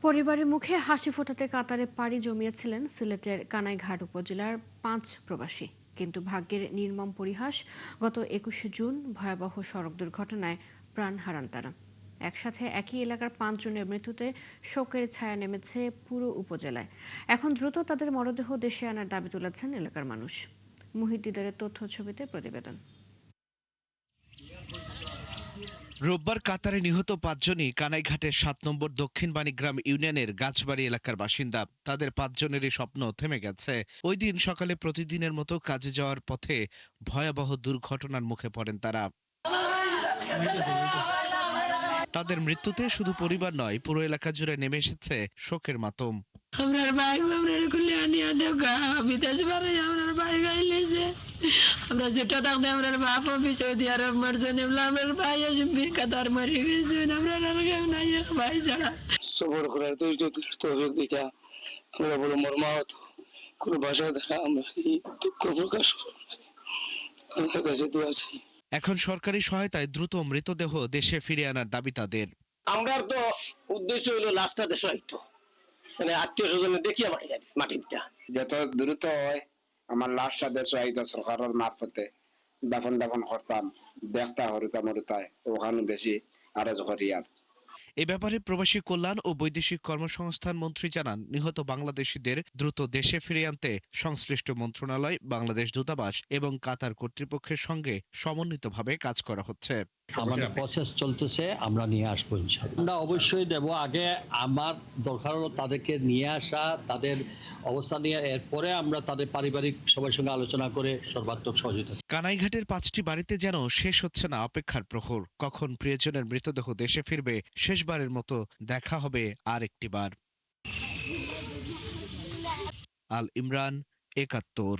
পরিবারের মুখে হাসি ফোটাতে কাতারে পাড়ি জমিয়েছিলেন সিলেটের কানাইঘাট উপজেলার 5 প্রবাসী, কিন্তু ভাগ্যের নির্মম পরিহাস, গত 21শে জুন ভয়াবহ সড়ক দুর্ঘটনায় প্রাণ হারান তারা। একসাথে একই এলাকার 5 জনের মৃত্যুতে শোকের ছায়া নেমেছে পুরো উপজেলায়। এখন দ্রুত তাদের মরদেহ দেশে আনার দাবি তুলেছেন এলাকার মানুষ। মুহিদ্দিদারের তথ্য ছবিতে প্রতিবেদন। রোববার কাতারে নিহত 5 জনই কানাইঘাটের 7 নম্বর দক্ষিণ বাণীগ্রাম ইউনিয়নের গাছবাড়ি এলাকার বাসিন্দা। তাদের 5 জনেরই স্বপ্ন থেমে গেছে। ওই দিন সকালে প্রতিদিনের মতো কাজে যাওয়ার পথে ভয়াবহ দুর্ঘটনার মুখে পড়েন তারা। তাদের মৃত্যুতে শুধু পরিবার নয়, পুরো এলাকা জুড়ে নেমে এসেছে শোকের মাতম। আমরার ভাই আমরার খুলে আনিয়া দেখা বিদেশ বাড়ি আমরার ভাই গাইলেছে। আমরা যেটা থাকতে আমরার বাপ সৌদি আরব মারছেন, আমরার ভাই আসবে কাতার মারি গেছেন। আমরা আর কেউ নাই ভাই ছাড়া। সবর করার তৌফিক দিতা। আমরা বড় মর্মাহত, কোনো ভাষা দ্বারা আমরা এই দুঃখ প্রকাশ করব না। আপনার কাছে দোয়া চাই। এখন সরকারি সহায়তায় দ্রুত মৃতদেহ দেশে ফিরিয়ে আনার দাবি তাদের। আমরার তো উদ্দেশ্য হইলো লাশটা দেশ হইতো, মানে আত্মীয় স্বজনের দেখিয়া মাটি দিতা। যত দ্রুত হয় আমার লাশটা দেশ হইতো সরকারের মারফতে দাফন করতাম, দেখতা হরুতা মরুতায় ওখানে বেশি আরজ করিয়ার। এ ব্যাপারে প্রবাসী কল্যাণ ও বৈদেশিক কর্মসংস্থান মন্ত্রী জানান, নিহত বাংলাদেশিদের দ্রুত দেশে ফিরিয়ে আনতে সংশ্লিষ্ট মন্ত্রণালয়, বাংলাদেশ দূতাবাস এবং কাতার কর্তৃপক্ষের সঙ্গে সমন্বিতভাবে কাজ করা হচ্ছে। আমাদের প্রসেস চলতেছে, আমরা নিয়ে আসবো ইনশাআল্লাহ। আমরা অবশ্যই দেব। আগে আমার দরকার হলো তাদেরকে নিয়ে আসা, তাদের অবস্থা নিয়ে, এরপরে আমরা তাদের পারিবারিক সবার সঙ্গে আলোচনা করে সর্বাত্মক সহযোগিতা। কানাইঘাটের 5টি বাড়িতে যেন শেষ হচ্ছে না অপেক্ষার প্রহর। কখন প্রিয়জনের মৃতদেহ দেশে ফিরবে, শেষবারের মতো দেখা হবে আর একটি বার। আল ইমরান, ৭১।